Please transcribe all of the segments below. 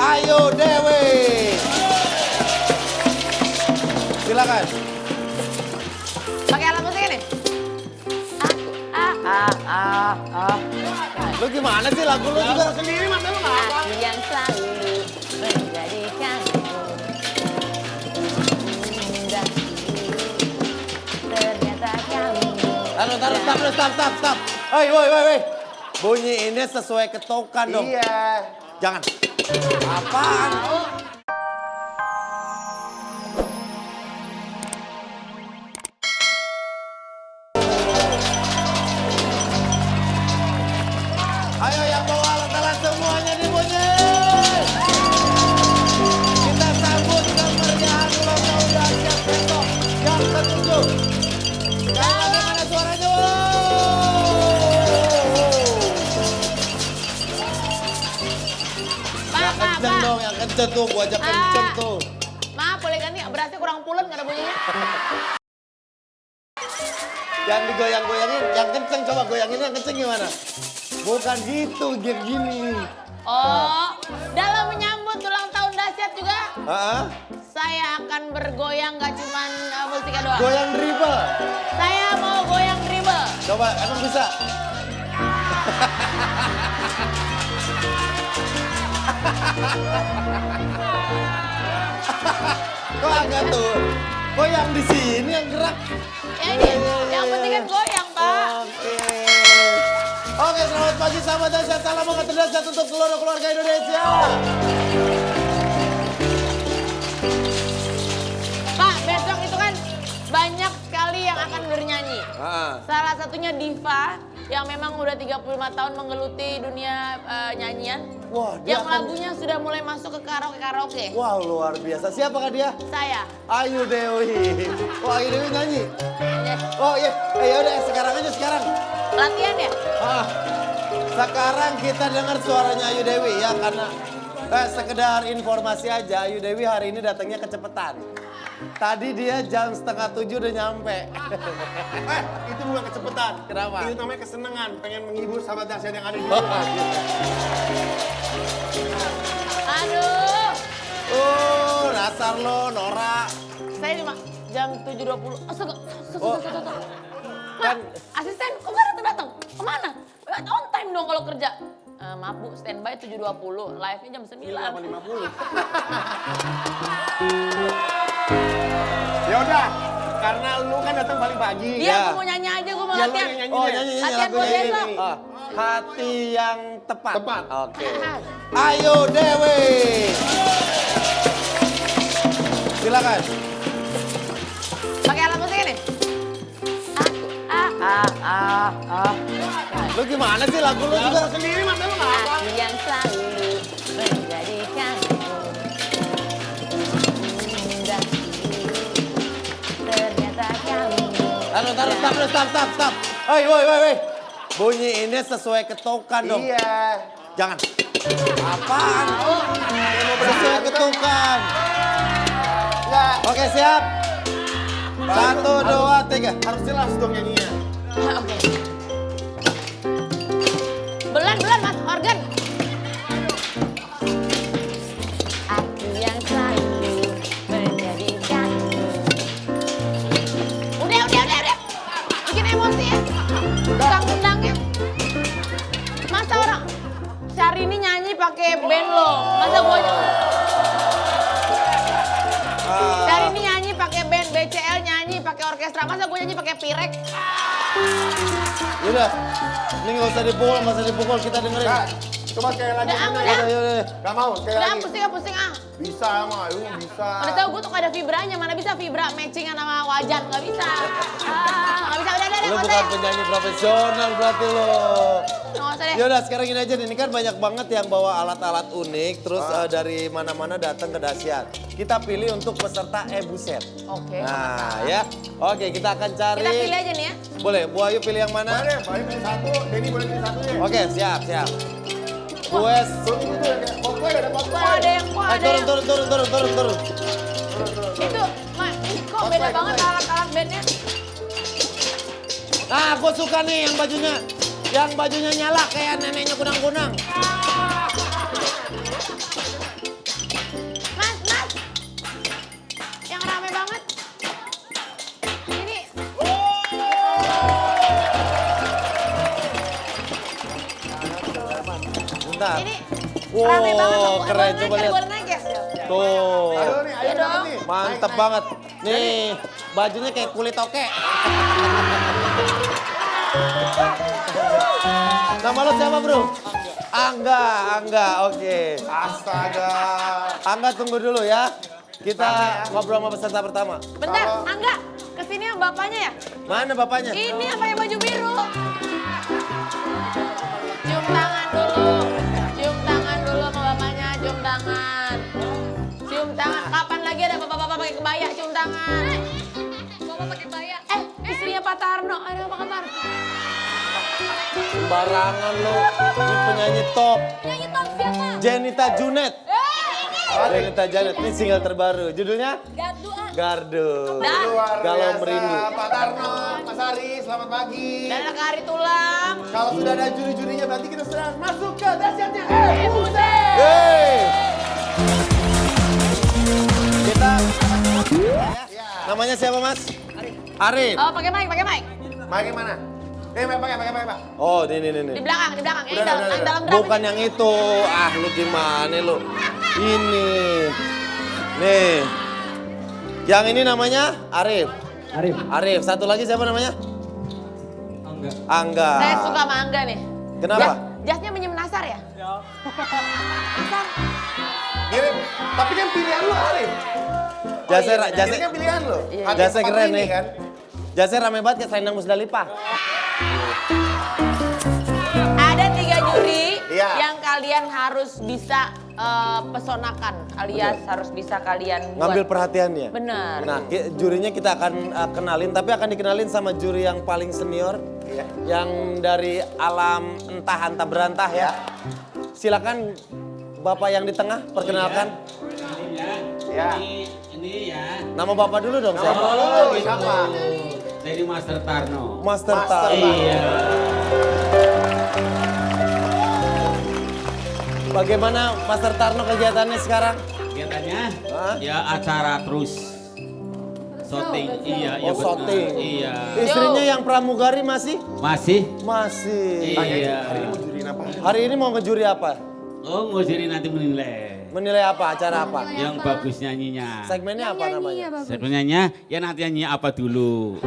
Ayu Dewi. Silakan. Pakai alat musik ini. Lu gimana sih lagu lu juga Sendiri masa lu nggak apa? Aku yang selalu menjadikanmu indah. Ternyata kamu. Stop. Woi. Bunyi ini sesuai ketukan dong. Iya. Jangan. Apaan? Ayo yang bawa alat-alat semuanya dibunyi. Kita sambut kemeriahan ulang tahun dahsyat besok yang ke-7. Jangan mana suaranya. Yang kenceng dong, yang kenceng tuh. Gua ajak kenceng tuh. Maaf, boleh ganti berasnya kurang pulen nggak ada bunyinya. Yang digoyang-goyangin, yang kenceng coba goyangin yang kenceng gimana? Bukan gitu, gini. Oh, dalam menyambut ulang tahun dahsyat juga, Heeh. saya akan bergoyang gak cuman musiknya doang. Goyang dribble. Saya mau goyang dribble. Coba, emang bisa? Kok agak tuh? Goyang di sini yang gerak. Ya ini, yang penting kan goyang, Pak. Oke, selamat pagi sahabat dahsyat. Salam hangat dahsyat untuk seluruh keluarga Indonesia. Pak, besok itu kan banyak sekali yang akan bernyanyi. Salah satunya Diva yang memang udah 35 tahun menggeluti dunia nyanyian. Wah, dia Yang akan... lagunya sudah mulai masuk ke karaoke-karaoke. Wah, luar biasa. Siapakah dia? Saya. Ayu Dewi. Oh, Ayu Dewi nyanyi. Ya, Oh iya, yaudah sekarang aja sekarang. latihan ya? Sekarang kita dengar suaranya Ayu Dewi ya karena sekedar informasi aja Ayu Dewi hari ini datangnya kecepatan. Tadi dia jam 6:30 udah nyampe. Itu bukan kecepatan. Kenapa? Itu namanya kesenangan, pengen menghibur sahabat dahsyat yang ada di Oh, rumah. Aduh, dasar lo Nora. saya cuma jam 7.20. Oh. Kan asisten kok nggak datang? Kemana? On time dong kalau kerja. Maaf Bu, standby 7.20, live-nya jam 9. 8.50. Ya udah, karena lu kan datang paling pagi. Iya, Ya. aku mau nyanyi aja, gue mau Ya, lu latihan. yang nyanyi Oh, deh. nyanyi Latihan lagunya buat ini. besok. Hati yang tepat. Tepat. Oke. Ayu Dewi. Silakan. Pakai alat musik ini. Lu gimana sih lagu lu juga Sendiri masa lu nggak apa? Aku yang selalu menjadikanmu indah. Ternyata kamu. Stop. Woi. Bunyi ini sesuai ketukan dong. Iya. Jangan. Apaan? Sesuai ketukan. Enggak. Oke, siap. 1, 2, 3. Harus jelas dong nyanyinya. Oke. Belan mas organ. Aku yang selalu menjadikanmu. Udah. Bikin emosi ya. Undang-undangnya. Masa orang Syahrini nyanyi pakai band lo. Masa gua Syahrini nyanyi pakai band, BCL nyanyi pakai orkestra. Masa gua nyanyi pakai pirek? Yaudah. Ini nggak usah dipukul, kita dengerin. Nah, coba sekali lagi. Udah, Ini. udah. Yaudah. Gak mau, sekali Udah lagi. pusing ah. Bisa emang Ayu, bisa. Udah tau gue tuh ada vibranya, mana bisa vibra matchingan sama wajan, nggak bisa. Nggak bisa, udah, Lu nggak usah bukan ya. penyanyi profesional berarti lo. Nggak usah deh. Yaudah sekarang gini aja nih, ini kan banyak banget yang bawa alat-alat unik, terus dari mana-mana datang ke dahsyat. Kita pilih untuk peserta Ebuset. Oke. Nah ya, oke kita akan cari. Kita pilih aja nih ya. Boleh, Bu Ayu pilih yang mana? Boleh, Bayu pilih satu, Denny boleh pilih satu deh. Oke, siap. Gue Belum itu tuh, kayak popcorn ada popcorn. Wah ada yang, turun. Itu, kok beda banget alat-alat bandnya. Nah, gue suka nih yang bajunya nyala kayak neneknya kunang-kunang. sebentar. Ini Wow, rame banget loh. keren, coba lihat. Boleh naik ya? Tuh. Ayo nih, ayo Iya dapat dong. nih. Mantep Naik, banget. Nih, bajunya kayak kulit oke. Nama lo siapa, Bro? Angga, oke. Astaga. Angga tunggu dulu ya. Kita ngobrol sama peserta pertama. Bentar, Angga. Kesini yang bapaknya ya? Mana bapaknya? Ini yang pakai baju biru. Cium tangan dulu. Cium tangan dulu sama bapaknya. Cium tangan. Cium tangan. Kapan lagi ada bapak-bapak pakai kebaya? Cium tangan. Bapak pakai kebaya. Istrinya Pak Tarno. Ada apa kabar? Sembarangan lo. Ini penyanyi top. Penyanyi top siapa? Jenita Junet. Ini. Jenita Junet. Ini single terbaru. Judulnya? Gardu. Gardu. Dan. Luar Galau biasa. Merindu. Pak Tarno, Mas Ari, selamat pagi. Dan anak hari tulang. Kalau sudah ada juri-jurinya berarti kita sudah masuk ke dahsyatnya. Buset. Yeay. Kita. Namanya siapa, Mas? Arif. Oh, pakai mic, pakai mic. Pakai mana? Pakai, Pak. Oh, ini. Di belakang. Ini Udah, dalam, udah. dalam drum. Bukan yang itu. Ah, lu gimana lu? Ini. Nih. Yang ini namanya Arif. Arif. Satu lagi siapa namanya? Angga. Saya suka sama Angga nih. Kenapa? Jasnya menyem Nasar ya? Nasar. Mirip. Tapi kan pilihan lu, Arif. Jasnya Ini kan pilihan lu. Iya. Agak Jasnya seperti keren ini nih. kan. Jasnya rame banget kayak selendang Musdalifah. Ada 3 juri Iya. yang kalian harus bisa pesonakan, alias harus bisa kalian buat. Ngambil perhatiannya. Benar. Nah, jurinya kita akan kenalin, tapi akan dikenalin sama juri yang paling senior. Iya. Yang dari alam entah berantah ya. Silakan Bapak yang di tengah, perkenalkan. Ya. Ini ya. Nama Bapak dulu dong, Nama siapa? lu siapa? Dari Master Tarno. Master Master Tarno. Iya. Bagaimana Master Tarno kegiatannya sekarang? Kegiatannya Hah? ya acara terus. Syuting. Iya, Oh, betul. syuting. Iya. Istrinya yang pramugari masih? Masih? Masih. Iya. Hari ini mau juriin apa? Hari ini mau ngejuri apa? Oh, ngujuri nanti menilai. Menilai apa? Acara apa? Yang bagus nyanyinya. Segmennya apa namanya? Sebenarnya ya nanti nyanyi apa dulu.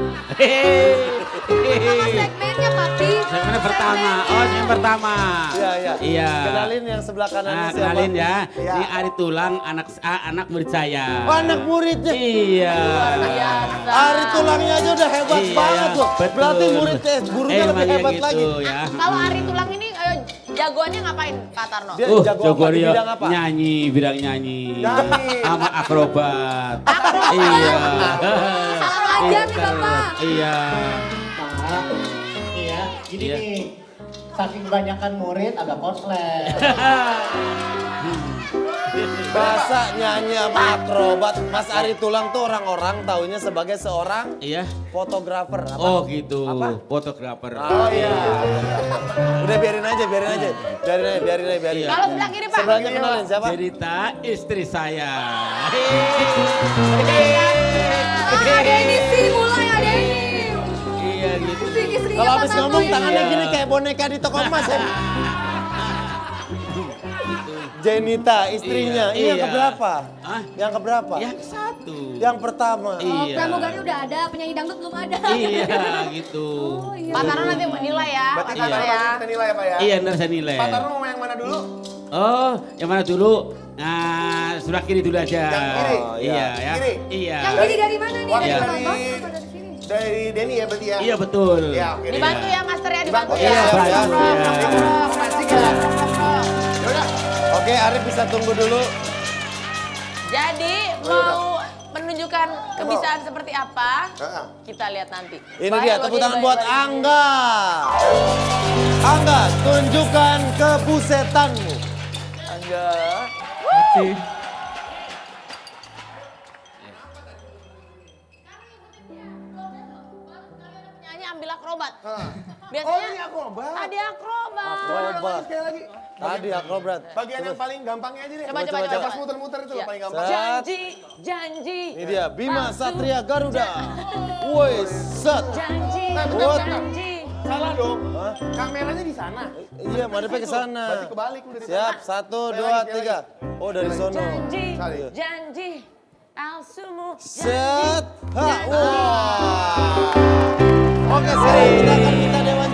Segmennya papi. Segmen pertama. Oh, segmen pertama. Iya. Iya. Kenalin yang sebelah kanannya Nah, siapa? kenalin ya. Iya. Ini Ari Tulang, anak murid saya. Oh, anak muridnya. Iya. Biasa. Ari tulangnya aja udah hebat Iya, banget loh. betul. Berarti murid gurunya lebih Emang ya hebat gitu, lagi. Ya. Kalau Ari Tulang ini jagoannya ngapain, Pak Tarno? Dia jago apa? jago Di dia bidang apa? nyanyi, bidang nyanyi. Nyanyi. Sama akrobat. Akrobat. Iya. Salah aja nih, Bapak. Iya. Iya, ini Iya. nih saking kebanyakan murid agak konslet. Masa nyanyi sama akrobat. Mas Ari Tulang tuh orang-orang taunya sebagai seorang Iya. fotografer. Apa? Oh gitu. Apa? Fotografer. Oh iya. Udah biarin aja. Biarin aja. Iya. Kalau sebelah kiri, Pak. Sebelahnya kenalin siapa? Cerita istri saya. Ada ini sih, mulai ada ini. Iya gitu. Kalau habis ngomong tangannya Iya. gini kayak boneka di toko emas ya. Jenita, istrinya. Ini yang Iya. keberapa? Hah? Yang keberapa? Yang satu. Yang pertama. Iya. Pramugari udah ada, penyanyi dangdut belum ada. Iya gitu. Pak Tarno nanti menilai ya, Berarti Pak Pak Tarno Tarno ya. kita nilai ya Pak ya? Iya, ntar saya nilai. Pak Tarno mau yang mana dulu? Oh, yang mana dulu? Nah, sebelah kiri dulu aja. Yang kiri? Oh, Iya, iya. ya. Kiri? Iya. Yang jadi dari mana nih? Wah, Dari Iya. Palembang apa dari sini? Dari Denny ya berarti ya? Iya betul. Iya, oke. Dibantu ya, Master ya, dibantu Dibantu ya. Iya, Siap, bantu siap. ya. Asik ya? Yaudah. Oke, Arif bisa tunggu dulu. Jadi mau menunjukkan kebisaan seperti apa, Heeh. kita lihat nanti. Ini Bahaya dia, loh, tepuk ini tangan bahaya buat banget. Angga. Angga, tunjukkan kebusetanmu. Angga. Nyanyi ambil akrobat. Oh, Biasanya ini akrobat. tadi akrobat. Akrobat. Sekali lagi. Tadi akrobat. Bagian yang paling gampangnya aja deh. Coba. Pas muter-muter itu Iya. paling gampang. Janji. Ini dia, Bima Langsung. Satria Garuda. Woi, set. Janji. Buat. Janji. Salah dong. Hah? Kameranya di sana. Iya, madepnya ke sana. Berarti kebalik lu dari Siap, sana. 1, Sekali 2, lagi, sekali 3. lagi. Oh, dari sono. Janji, Kali. janji, Alsumu, Set. Ha. Wah. Oke, sekarang kita akan minta Dewa